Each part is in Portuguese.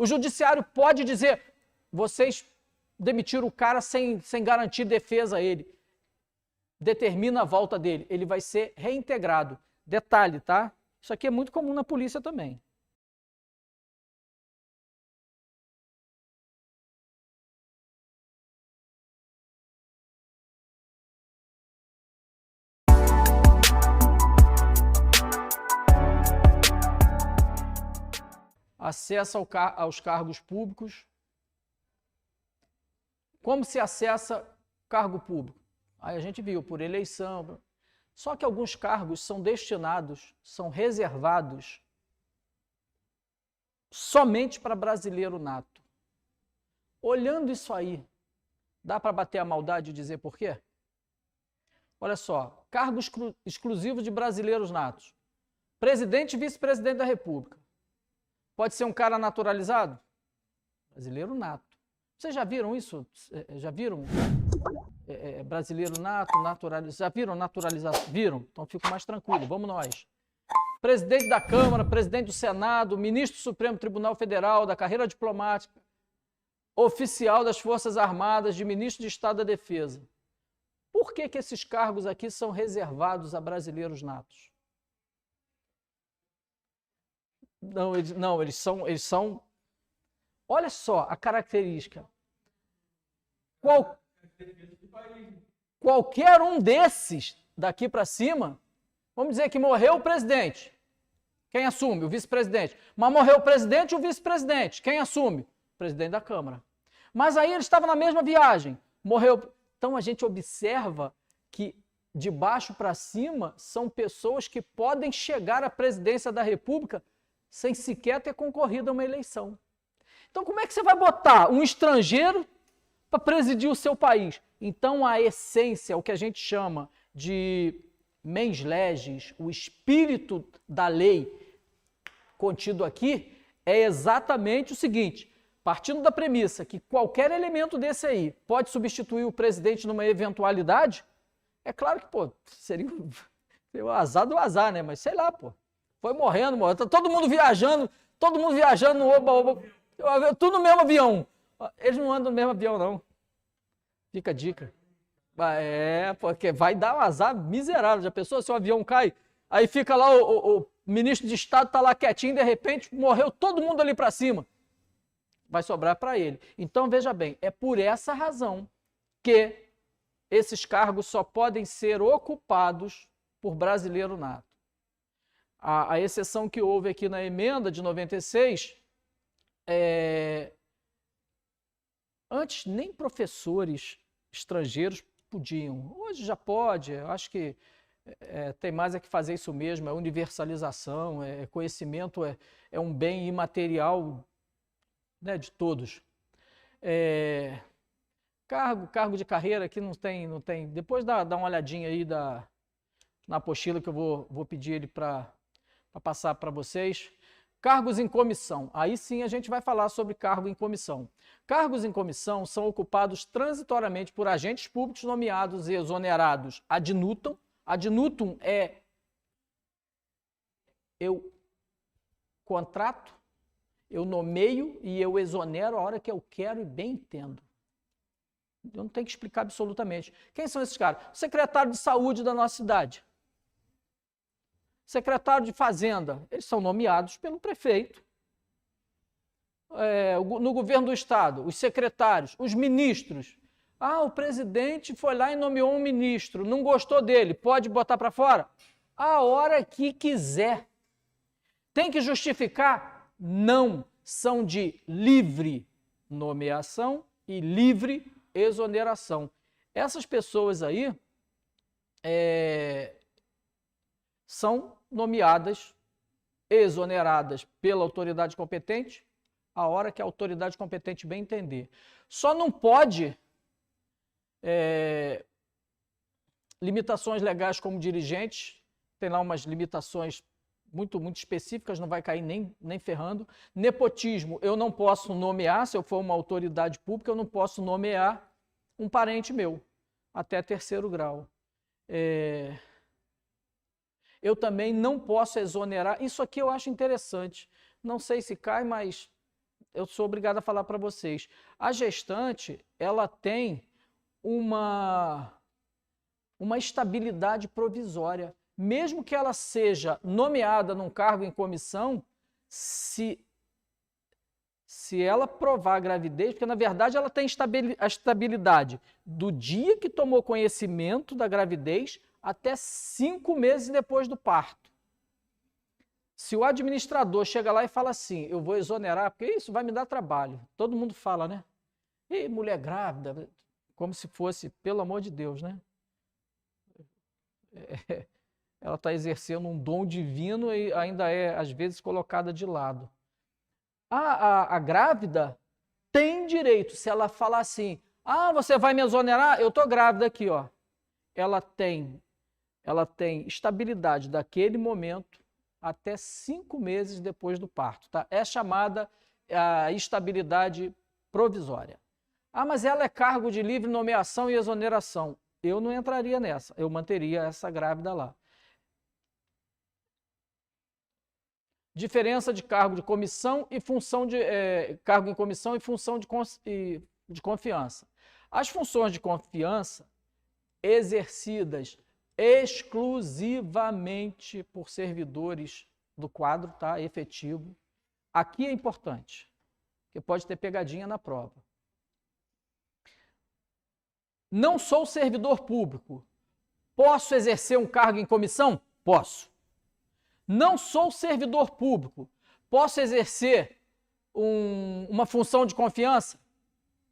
O judiciário pode dizer, vocês demitiram o cara sem garantir defesa a ele. Determina a volta dele, ele vai ser reintegrado. Detalhe, tá? Isso aqui é muito comum na polícia também. Acesso aos cargos públicos. Como se acessa cargo público? Aí a gente viu, por eleição. Só que alguns cargos são destinados, são reservados somente para brasileiro nato. Olhando isso aí, dá para bater a maldade e dizer por quê? Olha só, cargos exclusivos de brasileiros natos. Presidente e vice-presidente da República. Pode ser um cara naturalizado? Brasileiro nato. Vocês já viram isso? Já viram brasileiro nato, naturalizado? Já viram naturalizado? Viram? Então fico mais tranquilo, vamos nós. Presidente da Câmara, presidente do Senado, ministro do Supremo Tribunal Federal, da carreira diplomática, oficial das Forças Armadas, de ministro de Estado da Defesa. Por que esses cargos aqui são reservados a brasileiros natos? Não, eles são... Olha só a característica. Qualquer um desses daqui para cima, vamos dizer que morreu o presidente. Quem assume? O vice-presidente. Mas morreu o presidente e o vice-presidente. Quem assume? O presidente da Câmara. Mas aí ele estava na mesma viagem. Morreu. Então a gente observa que de baixo para cima são pessoas que podem chegar à presidência da República sem sequer ter concorrido a uma eleição. Então como é que você vai botar um estrangeiro para presidir o seu país? Então a essência, o que a gente chama de mens legis, o espírito da lei contido aqui, é exatamente o seguinte, partindo da premissa que qualquer elemento desse aí pode substituir o presidente numa eventualidade, é claro que, seria o azar do azar, né? Mas sei lá, foi morrendo, tá todo mundo viajando no oba-oba, tudo no mesmo avião. Eles não andam no mesmo avião, não. Fica a dica. Porque vai dar um azar miserável. Já pensou se o avião cai? Aí fica lá o ministro de Estado, tá lá quietinho, de repente morreu todo mundo ali para cima. Vai sobrar para ele. Então, veja bem, é por essa razão que esses cargos só podem ser ocupados por brasileiro nato. A exceção que houve aqui na emenda de 96, antes nem professores estrangeiros podiam. Hoje já pode, eu acho que tem mais que fazer isso mesmo, é universalização, conhecimento é um bem imaterial, né, de todos. Cargo de carreira aqui não tem. Depois dá uma olhadinha aí na apostila que eu vou pedir ele para passar para vocês. Cargos em comissão. Aí sim a gente vai falar sobre cargo em comissão. Cargos em comissão são ocupados transitoriamente por agentes públicos nomeados e exonerados ad nutum. Ad nutum é eu contrato, eu nomeio e eu exonero a hora que eu quero e bem entendo. Eu não tenho que explicar absolutamente. Quem são esses caras? O secretário de saúde da nossa cidade. Secretário de Fazenda, eles são nomeados pelo prefeito. No governo do estado, os secretários, os ministros. O presidente foi lá e nomeou um ministro, não gostou dele, pode botar para fora? A hora que quiser. Tem que justificar? Não. São de livre nomeação e livre exoneração. Essas pessoas aí são nomeadas, exoneradas pela autoridade competente, a hora que a autoridade competente bem entender. Só não pode limitações legais como dirigente, tem lá umas limitações muito específicas, não vai cair nem ferrando. Nepotismo, eu não posso nomear, se eu for uma autoridade pública, eu não posso nomear um parente meu, até 3º grau. Eu também não posso exonerar, isso aqui eu acho interessante, não sei se cai, mas eu sou obrigado a falar para vocês. A gestante, ela tem uma estabilidade provisória. Mesmo que ela seja nomeada num cargo em comissão, se ela provar a gravidez, porque na verdade ela tem a estabilidade do dia que tomou conhecimento da gravidez até 5 meses depois do parto. Se o administrador chega lá e fala assim, eu vou exonerar, porque isso vai me dar trabalho. Todo mundo fala, né? E mulher grávida, como se fosse, pelo amor de Deus, né? Ela está exercendo um dom divino e ainda é, às vezes, colocada de lado. A grávida tem direito, se ela falar assim, você vai me exonerar? Eu estou grávida aqui, ó. Ela tem estabilidade daquele momento até 5 meses depois do parto, tá? É chamada a estabilidade provisória. Mas ela é cargo de livre nomeação e exoneração. Eu não entraria nessa, eu manteria essa grávida lá. Diferença de cargo de comissão e função de cargo em comissão e função de confiança. As funções de confiança exercidas exclusivamente por servidores do quadro, tá? Efetivo. Aqui é importante, porque pode ter pegadinha na prova. Não sou servidor público. Posso exercer um cargo em comissão? Posso. Não sou servidor público. Posso exercer uma função de confiança?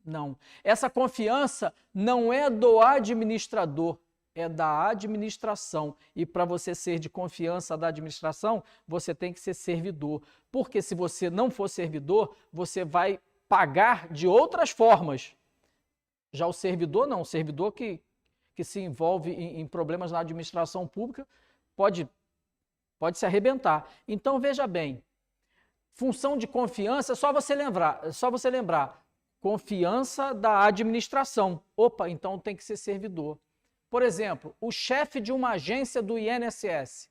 Não. Essa confiança não é do administrador, é da administração. E para você ser de confiança da administração, você tem que ser servidor. Porque se você não for servidor, você vai pagar de outras formas. Já o servidor não. O servidor que se envolve em problemas na administração pública pode se arrebentar. Então, veja bem, função de confiança, é só você lembrar, confiança da administração. Opa, então tem que ser servidor. Por exemplo, o chefe de uma agência do INSS.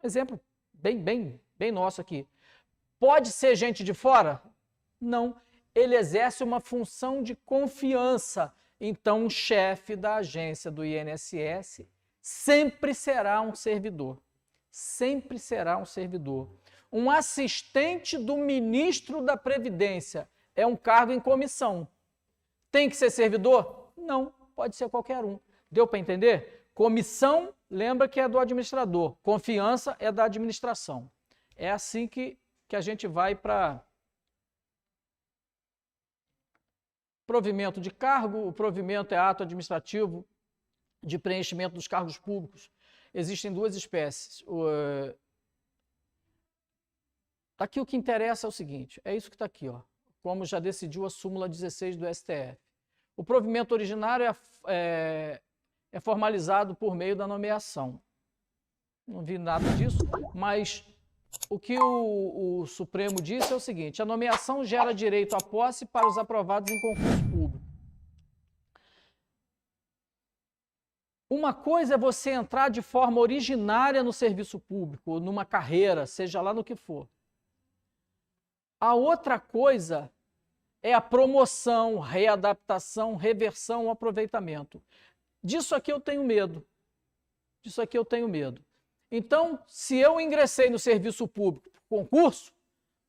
Exemplo bem nosso aqui. Pode ser gente de fora? Não. Ele exerce uma função de confiança. Então, o chefe da agência do INSS sempre será um servidor. Sempre será um servidor. Um assistente do ministro da Previdência é um cargo em comissão. Tem que ser servidor? Não, pode ser qualquer um. Deu para entender? Comissão, lembra que é do administrador. Confiança é da administração. É assim que a gente vai para provimento de cargo. O provimento é ato administrativo de preenchimento dos cargos públicos. Existem 2 espécies. Aqui o que interessa é o seguinte, é isso que está aqui, ó, como já decidiu a súmula 16 do STF. O provimento originário é formalizado por meio da nomeação. Não vi nada disso, mas o que o Supremo disse é o seguinte, a nomeação gera direito à posse para os aprovados em concurso público. Uma coisa é você entrar de forma originária no serviço público, ou numa carreira, seja lá no que for. A outra coisa é a promoção, readaptação, reversão, aproveitamento. Disso aqui eu tenho medo. Disso aqui eu tenho medo. Então, se eu ingressei no serviço público, concurso,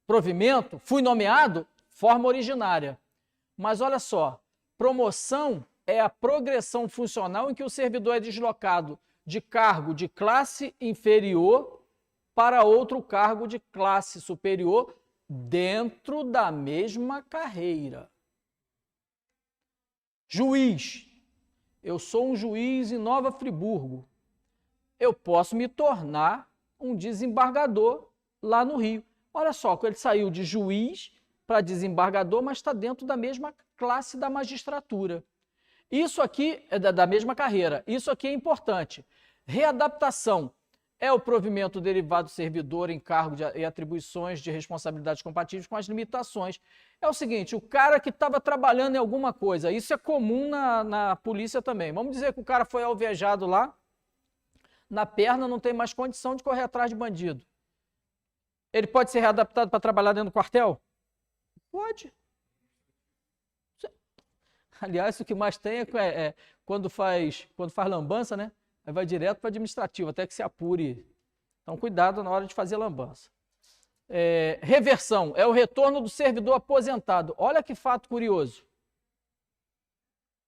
provimento, fui nomeado, forma originária. Mas olha só, promoção é a progressão funcional em que o servidor é deslocado de cargo de classe inferior para outro cargo de classe superior dentro da mesma carreira. Juiz. Eu sou um juiz em Nova Friburgo. Eu posso me tornar um desembargador lá no Rio. Olha só, ele saiu de juiz para desembargador, mas está dentro da mesma classe da magistratura. Isso aqui é da mesma carreira. Isso aqui é importante. Readaptação é o provimento derivado do servidor em cargo e atribuições de responsabilidades compatíveis com as limitações. É o seguinte, o cara que estava trabalhando em alguma coisa, isso é comum na polícia também. Vamos dizer que o cara foi alvejado lá, na perna, não tem mais condição de correr atrás de bandido. Ele pode ser readaptado para trabalhar dentro do quartel? Pode. Aliás, o que mais tem é quando faz lambança, né? Aí vai direto para administrativo, até que se apure. Então, cuidado na hora de fazer lambança. Reversão é o retorno do servidor aposentado. Olha que fato curioso.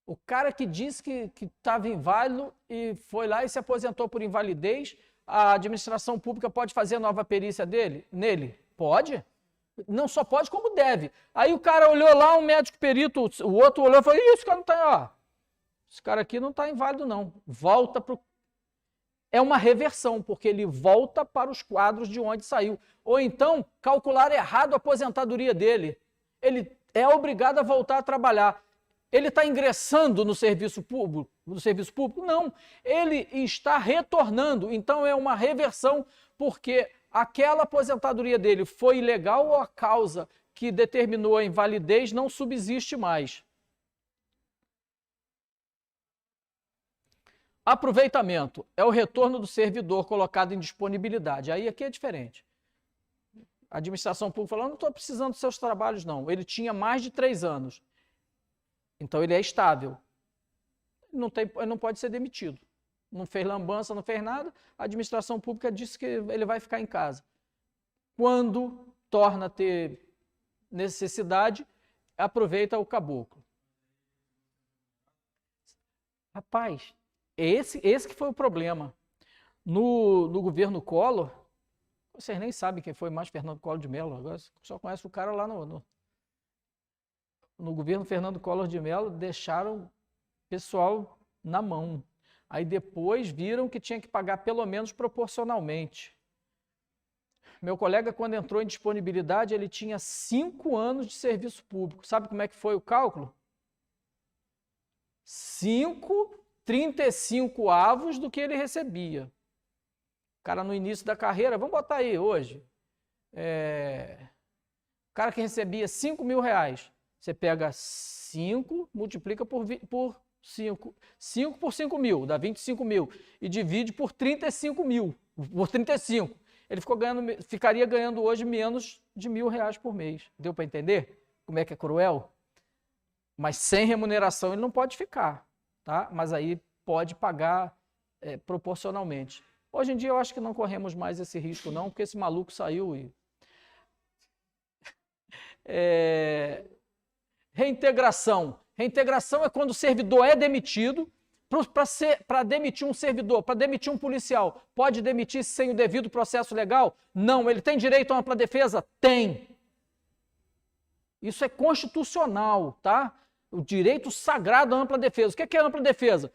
O cara que disse que estava inválido e foi lá e se aposentou por invalidez, a administração pública pode fazer nova perícia nele? Pode. Não só pode, como deve. Aí o cara olhou lá, um médico perito, o outro olhou e falou, esse cara não está, esse cara aqui não está inválido não. Volta para o... É uma reversão, porque ele volta para os quadros de onde saiu. Ou então, calcular errado a aposentadoria dele. Ele é obrigado a voltar a trabalhar. Ele está ingressando no serviço público? Não. Ele está retornando. Então, é uma reversão, porque aquela aposentadoria dele foi ilegal ou a causa que determinou a invalidez não subsiste mais. Aproveitamento é o retorno do servidor colocado em disponibilidade. Aí aqui é diferente. A administração pública falou, não estou precisando dos seus trabalhos, não. Ele tinha mais de 3 anos. Então ele é estável. Não pode ser demitido. Não fez lambança, não fez nada. A administração pública disse que ele vai ficar em casa. Quando torna a ter necessidade, aproveita o caboclo. Rapaz, esse que foi o problema. No governo Collor, vocês nem sabem quem foi mais Fernando Collor de Mello, agora só conhece o cara lá no governo Fernando Collor de Mello, deixaram o pessoal na mão. Aí depois viram que tinha que pagar pelo menos proporcionalmente. Meu colega, quando entrou em disponibilidade, ele tinha 5 anos de serviço público. Sabe como é que foi o cálculo? 35 avos do que ele recebia. O cara no início da carreira, vamos botar aí hoje, o cara que recebia 5 mil reais, você pega 5, multiplica por 5, 5 por 5 mil, dá 25 mil, e divide por 35 mil, por 35. Ele ficaria ganhando hoje menos de R$1.000 por mês. Deu para entender como é que é cruel? Mas sem remuneração ele não pode ficar, tá? Mas aí pode pagar proporcionalmente. Hoje em dia eu acho que não corremos mais esse risco não, porque esse maluco saiu e... Reintegração. Reintegração é quando o servidor é demitido. Para demitir um servidor, para demitir um policial, pode demitir sem o devido processo legal? Não. Ele tem direito a ampla defesa? Tem. Isso é constitucional, tá? O direito sagrado à ampla defesa. O que é ampla defesa?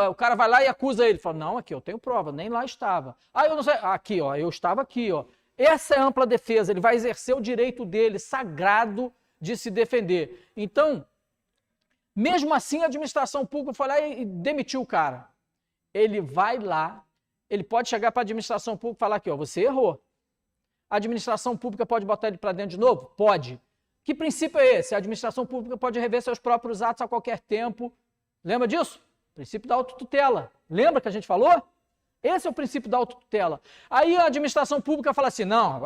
O cara vai lá e acusa ele. Fala, não, aqui eu tenho prova, nem lá estava. Eu não sei. Aqui, ó, eu estava aqui, ó. Essa é a ampla defesa. Ele vai exercer o direito dele, sagrado, de se defender. Então, mesmo assim, a administração pública foi lá e demitiu o cara. Ele vai lá, ele pode chegar para a administração pública e falar aqui, ó, você errou. A administração pública pode botar ele para dentro de novo? Pode. Que princípio é esse? A administração pública pode rever seus próprios atos a qualquer tempo. Lembra disso? Princípio da autotutela. Lembra que a gente falou? Esse é o princípio da autotutela. Aí a administração pública fala assim, não,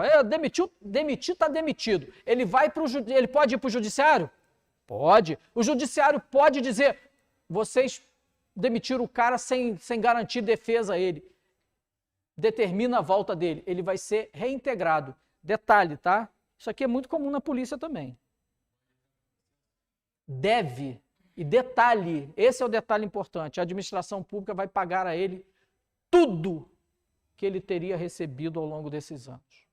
demitir está demitido. Ele pode ir para o judiciário? Pode. O judiciário pode dizer, vocês demitiram o cara sem garantir defesa a ele. Determina a volta dele. Ele vai ser reintegrado. Detalhe, tá? Isso aqui é muito comum na polícia também. Deve. E detalhe, esse é o detalhe importante, a administração pública vai pagar a ele tudo que ele teria recebido ao longo desses anos.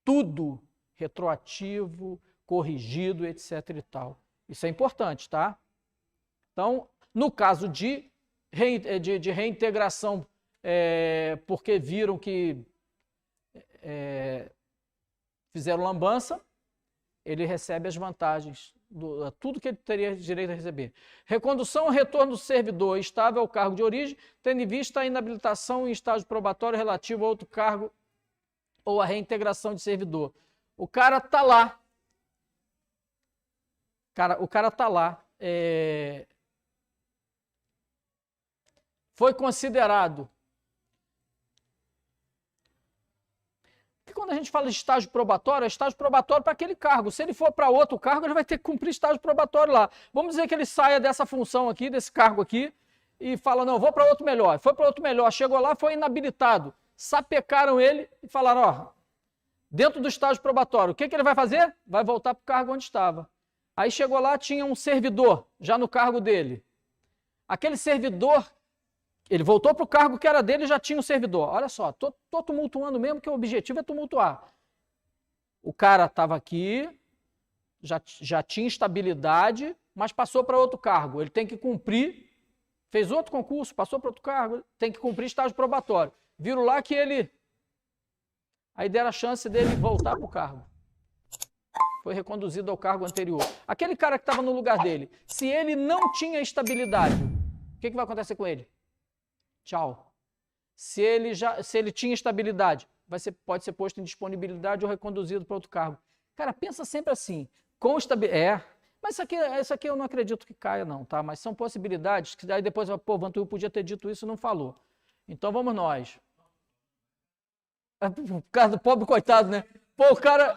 Tudo. Retroativo, corrigido, etc. e tal. Isso é importante, tá? Então, no caso de reintegração, porque viram que fizeram lambança, ele recebe as vantagens, tudo que ele teria direito a receber. Recondução ou retorno do servidor estável ao cargo de origem, tendo em vista a inabilitação em estágio probatório relativo a outro cargo ou a reintegração de servidor. O cara está lá. O cara está lá. Foi considerado Porque quando a gente fala de estágio probatório, é estágio probatório para aquele cargo. Se ele for para outro cargo, ele vai ter que cumprir estágio probatório lá. Vamos dizer que ele saia dessa função aqui, desse cargo aqui, e fala, não, vou para outro melhor. Foi para outro melhor, chegou lá, foi inabilitado. Sapecaram ele e falaram, ó, dentro do estágio probatório, o que ele vai fazer? Vai voltar para o cargo onde estava. Aí chegou lá, tinha um servidor, já no cargo dele. Aquele servidor, ele voltou para o cargo que era dele e já tinha um servidor. Olha só, tô tumultuando mesmo, que o objetivo é tumultuar. O cara estava aqui, já tinha estabilidade, mas passou para outro cargo. Ele tem que cumprir, fez outro concurso, passou para outro cargo, tem que cumprir estágio probatório. Viram lá que ele... Aí deram a chance dele voltar para o cargo. Foi reconduzido ao cargo anterior. Aquele cara que estava no lugar dele, se ele não tinha estabilidade, o que vai acontecer com ele? Tchau. Se ele tinha estabilidade, pode ser posto em disponibilidade ou reconduzido para outro cargo. Cara, pensa sempre assim, com estabilidade. Mas isso aqui eu não acredito que caia não, tá? Mas são possibilidades que aí depois, pô, Vantuil podia ter dito isso e não falou. Então vamos nós. O cara do pobre coitado, né? Pô, o cara...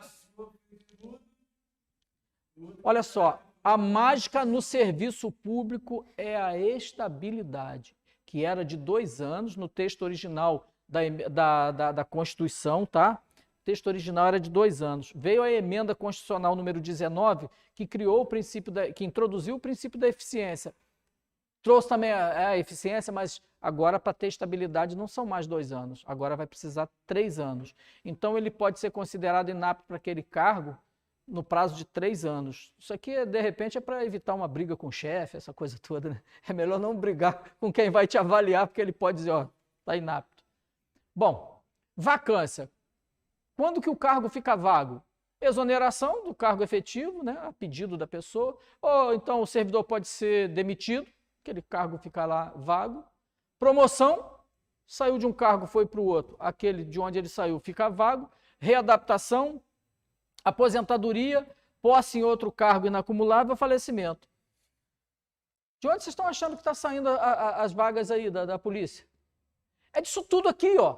Olha só, a mágica no serviço público é a estabilidade, que era de 2 anos no texto original da Constituição, tá? O texto original era de 2 anos. Veio a emenda constitucional número 19, que criou o princípio que introduziu o princípio da eficiência. Trouxe também a eficiência, mas agora para ter estabilidade não são mais 2 anos, agora vai precisar 3 anos. Então ele pode ser considerado inapto para aquele cargo no prazo de 3 anos. Isso aqui, de repente, é para evitar uma briga com o chefe, essa coisa toda, né? É melhor não brigar com quem vai te avaliar, porque ele pode dizer, ó, está inapto. Bom, vacância. Quando que o cargo fica vago? Exoneração do cargo efetivo, né, a pedido da pessoa, ou então o servidor pode ser demitido, aquele cargo fica lá vago. Promoção, saiu de um cargo, foi para o outro, aquele de onde ele saiu fica vago. Readaptação, aposentadoria, posse em outro cargo inacumulável, falecimento. De onde vocês estão achando que está saindo as vagas aí da polícia? É disso tudo aqui, ó.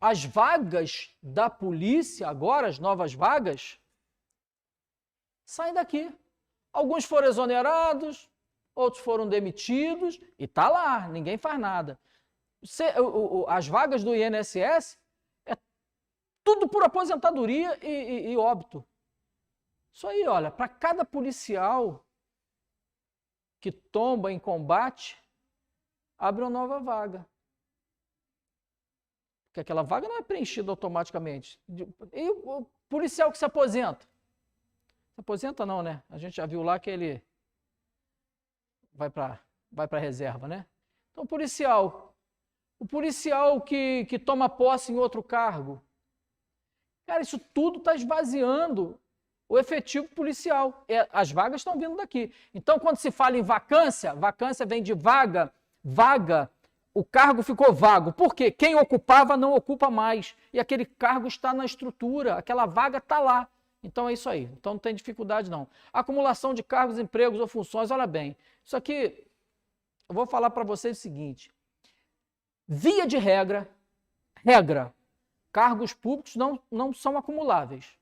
As vagas da polícia, agora, as novas vagas, saem daqui. Alguns foram exonerados, outros foram demitidos, e está lá, ninguém faz nada. As vagas do INSS, tudo por aposentadoria e óbito. Isso aí, olha, para cada policial que tomba em combate, abre uma nova vaga. Porque aquela vaga não é preenchida automaticamente. E o policial que se aposenta? Se aposenta não, né? A gente já viu lá que ele vai para a reserva, né? Então, o policial que toma posse em outro cargo, cara, isso tudo está esvaziando o efetivo policial. As vagas estão vindo daqui. Então, quando se fala em vacância, vacância vem de vaga, o cargo ficou vago. Por quê? Quem ocupava não ocupa mais. E aquele cargo está na estrutura, aquela vaga está lá. Então é isso aí. Então não tem dificuldade não. Acumulação de cargos, empregos ou funções, olha bem. Isso aqui, eu vou falar para vocês o seguinte. Via de regra, cargos públicos não são acumuláveis.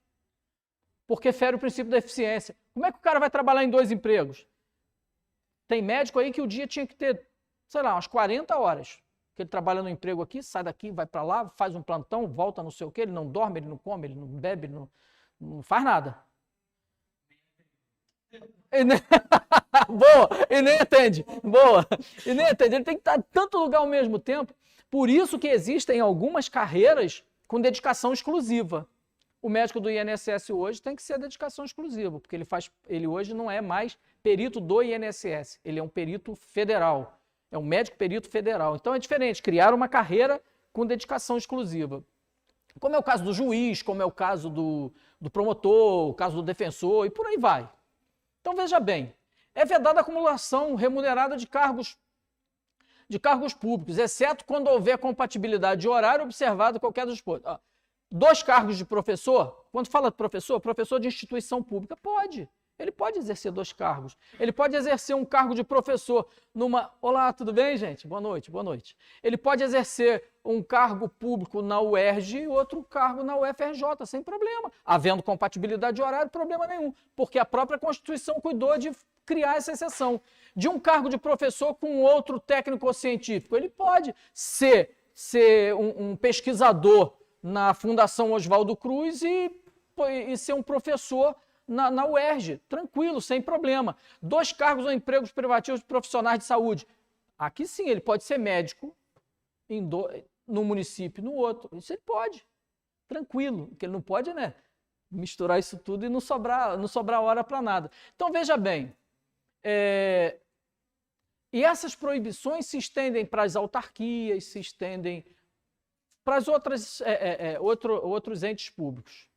Porque fere o princípio da eficiência. Como é que o cara vai trabalhar em 2 empregos? Tem médico aí que o dia tinha que ter, sei lá, umas 40 horas. Que ele trabalha no emprego aqui, sai daqui, vai para lá, faz um plantão, volta não sei o quê, ele não dorme, ele não come, ele não bebe, ele não faz nada. Boa, e nem atende. Boa, e nem atende. Ele tem que estar em tanto lugar ao mesmo tempo. Por isso que existem algumas carreiras com dedicação exclusiva. O médico do INSS hoje tem que ser dedicação exclusiva, porque ele hoje não é mais perito do INSS, ele é um perito federal, é um médico perito federal. Então é diferente, criar uma carreira com dedicação exclusiva. Como é o caso do juiz, como é o caso do promotor, o caso do defensor e por aí vai. Então veja bem, é vedada a acumulação remunerada de cargos públicos, exceto quando houver compatibilidade de horário observado qualquer dos pontos. 2 cargos de professor, quando fala de professor de instituição pública, pode. Ele pode exercer 2 cargos. Ele pode exercer um cargo de professor numa... Olá, tudo bem, gente? Boa noite, boa noite. Ele pode exercer um cargo público na UERJ e outro cargo na UFRJ, sem problema. Havendo compatibilidade de horário, problema nenhum, porque a própria Constituição cuidou de criar essa exceção. De um cargo de professor com outro técnico científico, ele pode ser um pesquisador na Fundação Oswaldo Cruz e ser um professor na UERJ, tranquilo, sem problema. 2 cargos ou empregos privativos de profissionais de saúde. Aqui sim, ele pode ser médico no município e no outro. Isso ele pode, tranquilo. O que ele não pode, né? Misturar isso tudo e não sobrar hora para nada. Então, veja bem, e essas proibições se estendem para as autarquias, se estendem para as outros entes públicos.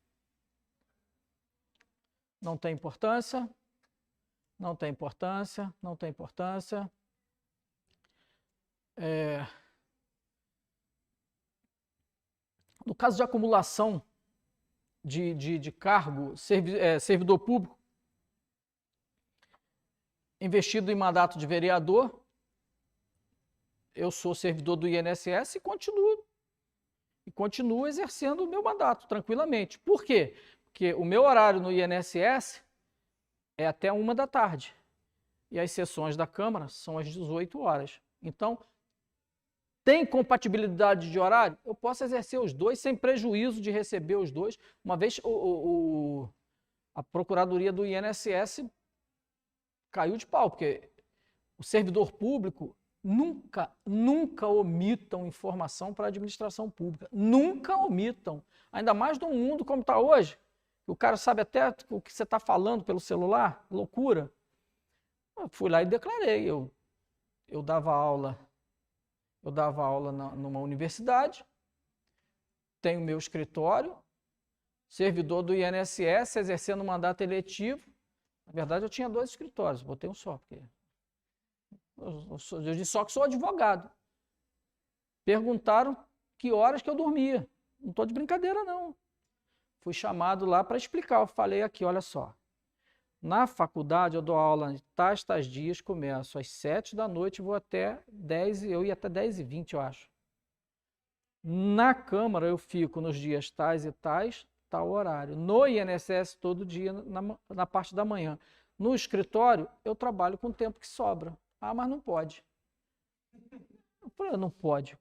Não tem importância, não tem importância, não tem importância. No caso de acumulação de cargo, servidor público, investido em mandato de vereador, eu sou servidor do INSS e continuo exercendo o meu mandato tranquilamente. Por quê? Porque o meu horário no INSS é até 1 da tarde. E as sessões da Câmara são às 18 horas. Então, tem compatibilidade de horário? Eu posso exercer os 2 sem prejuízo de receber os 2. Uma vez a Procuradoria do INSS caiu de pau, porque o servidor público nunca omitam informação para a administração pública. Nunca omitam. Ainda mais num mundo como está hoje. O cara sabe até o que você está falando pelo celular, loucura. Eu fui lá e declarei. Eu dava aula numa universidade, tenho meu escritório, servidor do INSS, exercendo mandato eletivo. Na verdade, eu tinha 2 escritórios, botei um só, porque eu disse só que sou advogado. Perguntaram que horas que eu dormia. Não estou de brincadeira, não. Fui chamado lá para explicar. Eu falei aqui, olha só. Na faculdade eu dou aula de tais dias, começo às 7 da noite, vou até 10, eu ia até 10h20, eu acho. Na Câmara eu fico nos dias tais e tais, tal horário. No INSS todo dia, na parte da manhã. No escritório eu trabalho com o tempo que sobra. Ah, mas não pode. Eu falei, não pode. Eu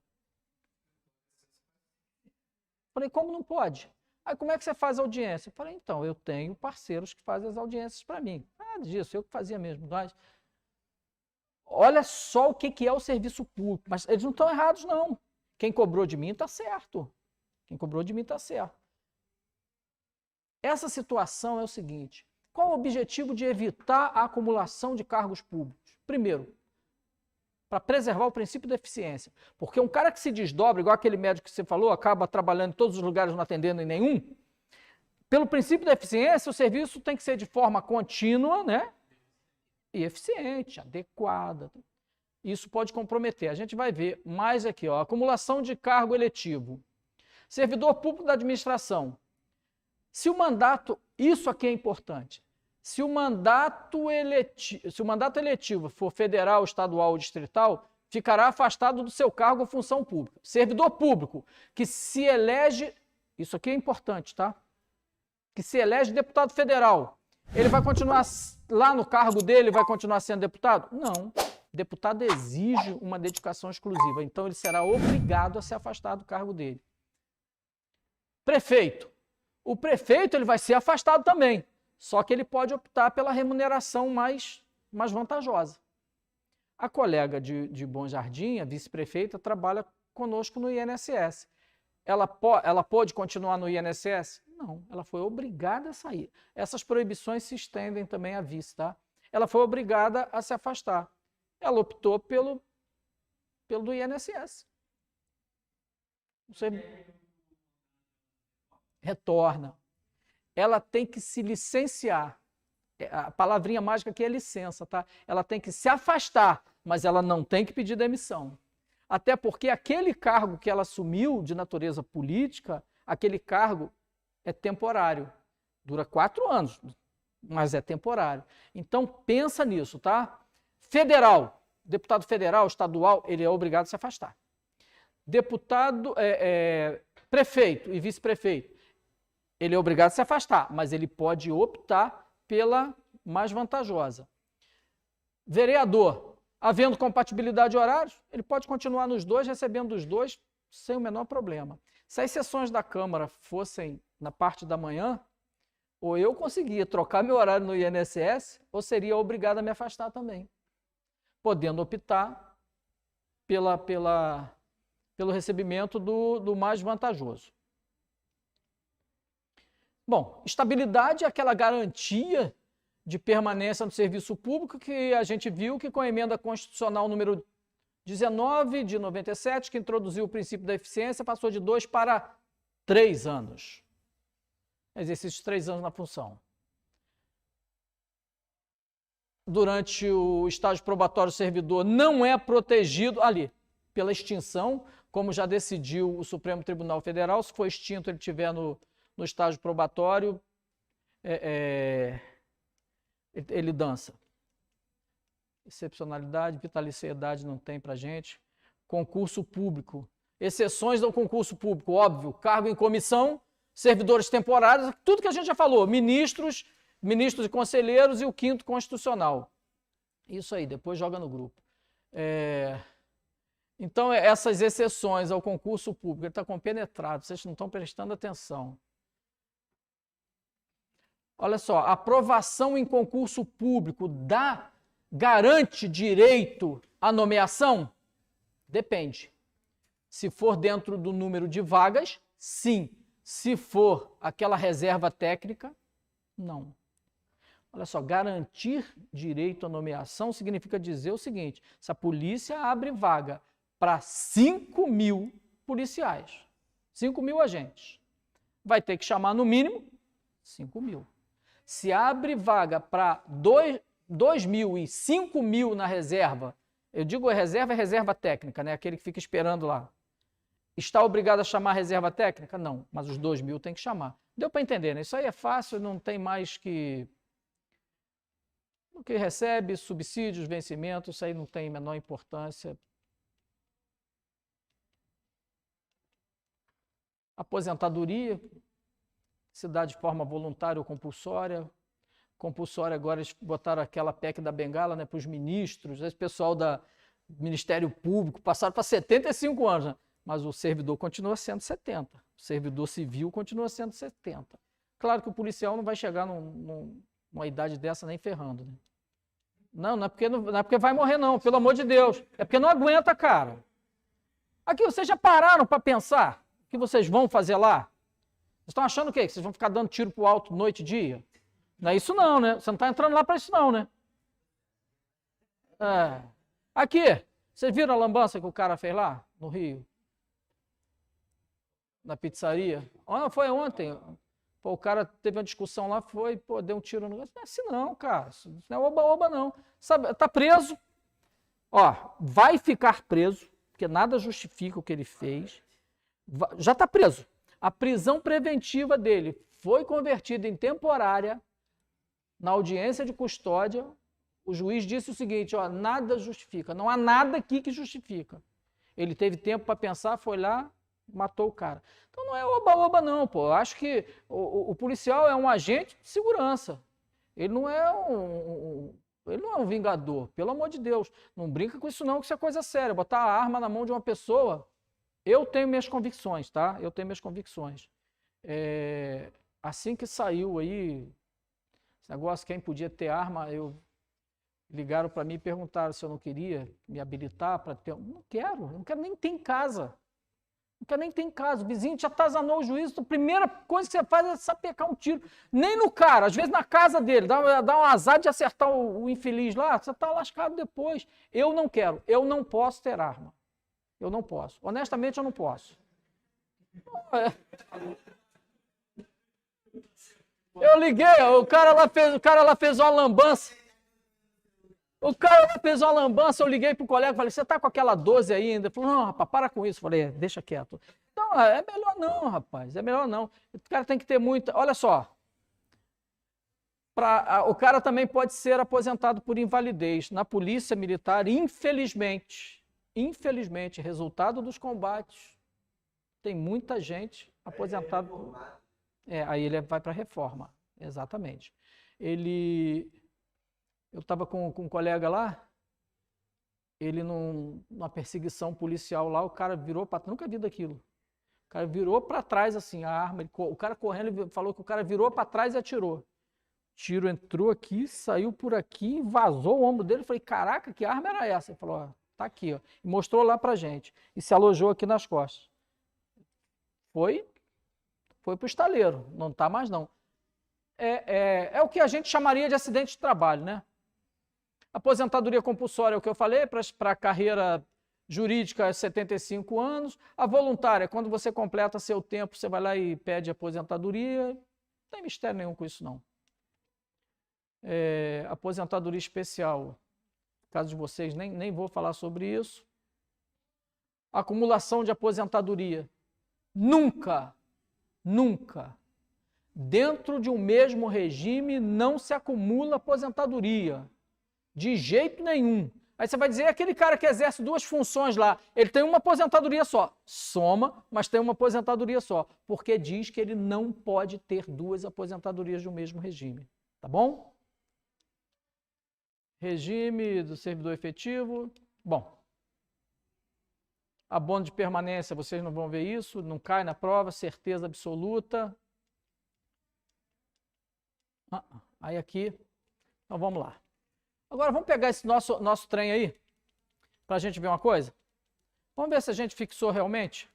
falei, como não pode? Aí como é que você faz audiência? Eu falei, então, eu tenho parceiros que fazem as audiências para mim. Nada disso, eu que fazia mesmo. Mas olha só o que é o serviço público. Mas eles não estão errados, não. Quem cobrou de mim está certo. Quem cobrou de mim está certo. Essa situação é o seguinte. Qual o objetivo de evitar a acumulação de cargos públicos? Primeiro, para preservar o princípio da eficiência. Porque um cara que se desdobra, igual aquele médico que você falou, acaba trabalhando em todos os lugares, não atendendo em nenhum, pelo princípio da eficiência, o serviço tem que ser de forma contínua, né? E eficiente, adequada. Isso pode comprometer. A gente vai ver mais aqui, ó, acumulação de cargo eletivo. Servidor público da administração. Se o mandato, isso aqui é importante, se o mandato eletivo for federal, estadual ou distrital, ficará afastado do seu cargo ou função pública. Servidor público que se elege, isso aqui é importante, tá? Que se elege deputado federal, ele vai continuar lá no cargo dele, vai continuar sendo deputado? Não. Deputado exige uma dedicação exclusiva, então ele será obrigado a se afastar do cargo dele. Prefeito. O prefeito ele vai ser afastado também. Só que ele pode optar pela remuneração mais vantajosa. A colega de Bom Jardim, a vice-prefeita, trabalha conosco no INSS. Ela pode continuar no INSS? Não, ela foi obrigada a sair. Essas proibições se estendem também à vice, tá? Ela foi obrigada a se afastar. Ela optou pelo do INSS. Você retorna. Ela tem que se licenciar. A palavrinha mágica aqui é licença, tá? Ela tem que se afastar, mas ela não tem que pedir demissão. Até porque aquele cargo que ela assumiu de natureza política, aquele cargo é temporário. Dura 4 anos. mas é temporário. Então, pensa nisso, tá? Federal, deputado federal, estadual, ele é obrigado a se afastar. Deputado, prefeito e vice-prefeito, ele é obrigado a se afastar, mas ele pode optar pela mais vantajosa. Vereador, havendo compatibilidade de horários, ele pode continuar nos dois, recebendo dos dois, sem o menor problema. Se as sessões da Câmara fossem na parte da manhã, ou eu conseguia trocar meu horário no INSS, ou seria obrigado a me afastar também, podendo optar pelo recebimento do mais vantajoso. Bom, estabilidade é aquela garantia de permanência no serviço público que a gente viu que com a emenda constitucional número 19 de 97, que introduziu o princípio da eficiência, passou de 2 para 3 anos. Exercício de 3 anos na função. Durante o estágio probatório, o servidor não é protegido ali pela extinção, como já decidiu o Supremo Tribunal Federal. Se for extinto, ele estiver no estágio probatório, ele dança. Excepcionalidade, vitaliciedade não tem para gente. Concurso público. Exceções ao concurso público, óbvio. Cargo em comissão, servidores temporários, tudo que a gente já falou. Ministros e conselheiros e o 5º constitucional. Isso aí, depois joga no grupo. Então, essas exceções ao concurso público, ele está compenetrado, vocês não estão prestando atenção. Olha só, aprovação em concurso público garante direito à nomeação? Depende. Se for dentro do número de vagas, sim. Se for aquela reserva técnica, não. Olha só, garantir direito à nomeação significa dizer o seguinte: se a polícia abre vaga para 5.000 policiais, 5.000 agentes, vai ter que chamar no mínimo 5.000. Se abre vaga para 2.000 e 5.000 na reserva, eu digo reserva é reserva técnica, né? Aquele que fica esperando lá. Está obrigado a chamar a reserva técnica? Não, mas os 2.000 tem que chamar. Deu para entender, né? Isso aí é fácil, não tem mais que... O que recebe, subsídios, vencimentos, isso aí não tem menor importância. Aposentadoria, se dá de forma voluntária ou compulsória. Compulsória agora eles botaram aquela PEC da bengala, né, para os ministros, esse pessoal do Ministério Público passaram para 75 anos, né? Mas o servidor continua sendo 70, o servidor civil continua sendo 70. Claro que o policial não vai chegar numa idade dessa nem ferrando, né? Não é porque vai morrer não, pelo amor de Deus, é porque não aguenta, cara. Aqui, vocês já pararam para pensar o que vocês vão fazer lá? Vocês estão achando o quê? Que vocês vão ficar dando tiro pro alto noite e dia? Não é isso não, né? Você não está entrando lá para isso não, né? Aqui, vocês viram a lambança que o cara fez lá, no Rio? Na pizzaria? Foi ontem. Pô, o cara teve uma discussão lá, deu um tiro no negócio. Não é assim não, cara. Isso não é oba-oba não. Sabe, tá preso. Ó, vai ficar preso, porque nada justifica o que ele fez. Já está preso. A prisão preventiva dele foi convertida em temporária. Na audiência de custódia, o juiz disse o seguinte, ó, nada justifica, não há nada aqui que justifica. Ele teve tempo para pensar, foi lá, matou o cara. Então não é oba-oba não, pô. Eu acho que o policial é um agente de segurança. Ele não é um vingador, pelo amor de Deus. Não brinca com isso não, que isso é coisa séria. Botar a arma na mão de uma pessoa... Eu tenho minhas convicções, tá? Eu tenho minhas convicções. Assim que saiu aí, esse negócio, quem podia ter arma, ligaram para mim e perguntaram se eu não queria me habilitar para ter... Não quero nem ter em casa. Não quero nem ter em casa. O vizinho te atazanou o juízo, a primeira coisa que você faz é sapecar um tiro. Nem no cara, às vezes na casa dele, dá um azar de acertar o infeliz lá, você está lascado depois. Eu não quero, eu não posso ter arma. Eu não posso. Honestamente, eu não posso. Eu liguei, o cara lá fez uma lambança. Eu liguei pro colega, falei, você tá com aquela 12 ainda? Ele falou, não, rapaz, para com isso. Eu falei, deixa quieto. Então, é melhor não, rapaz, é melhor não. O cara tem que ter muita... Olha só. O cara também pode ser aposentado por invalidez. Na polícia militar, infelizmente, resultado dos combates, tem muita gente aposentada. Aí ele vai para a reforma, exatamente. Eu estava com um colega lá, ele numa perseguição policial lá, o cara virou para trás, nunca vi daquilo. O cara virou para trás assim, a arma, o cara correndo, ele falou que o cara virou para trás e atirou. O tiro entrou aqui, saiu por aqui, vazou o ombro dele. Eu falei, caraca, que arma era essa? Ele falou, ó, tá aqui, ó. E mostrou lá pra gente. E se alojou aqui nas costas. Foi pro estaleiro, não tá mais não. É o que a gente chamaria de acidente de trabalho, né? Aposentadoria compulsória é o que eu falei, para a carreira jurídica é 75 anos. A voluntária, quando você completa seu tempo, você vai lá e pede aposentadoria. Não tem mistério nenhum com isso, não. Aposentadoria especial, no caso de vocês, nem vou falar sobre isso. Acumulação de aposentadoria. Nunca, dentro de um mesmo regime, não se acumula aposentadoria. De jeito nenhum. Aí você vai dizer, aquele cara que exerce duas funções lá, ele tem uma aposentadoria só. Soma, mas tem uma aposentadoria só. Porque diz que ele não pode ter duas aposentadorias do mesmo regime. Tá bom? Regime do servidor efetivo. Bom. Abono de permanência, vocês não vão ver isso, não cai na prova, certeza absoluta. Aí aqui, então vamos lá. Agora vamos pegar esse nosso trem aí, para a gente ver uma coisa. Vamos ver se a gente fixou realmente.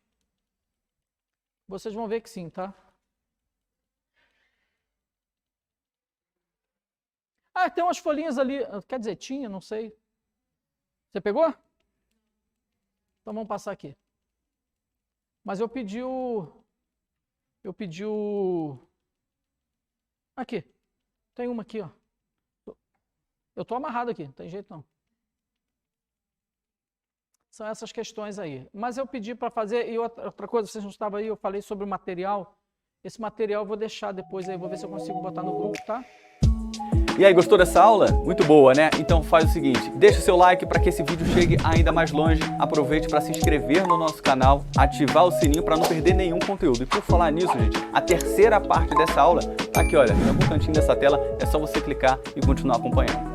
Vocês vão ver que sim, tá? Tem umas folhinhas ali, quer dizer, tinha, não sei. Você pegou? Então vamos passar aqui. Mas eu pedi o... Aqui. Tem uma aqui, ó. Eu tô amarrado aqui, não tem jeito não. São essas questões aí. Mas eu pedi para fazer, e outra coisa, vocês não estavam aí, eu falei sobre o material. Esse material eu vou deixar depois aí, vou ver se eu consigo botar no grupo, tá? E aí, gostou dessa aula? Muito boa, né? Então faz o seguinte, deixa o seu like para que esse vídeo chegue ainda mais longe. Aproveite para se inscrever no nosso canal, ativar o sininho para não perder nenhum conteúdo. E por falar nisso, gente, a terceira parte dessa aula tá aqui, olha, em algum cantinho dessa tela, é só você clicar e continuar acompanhando.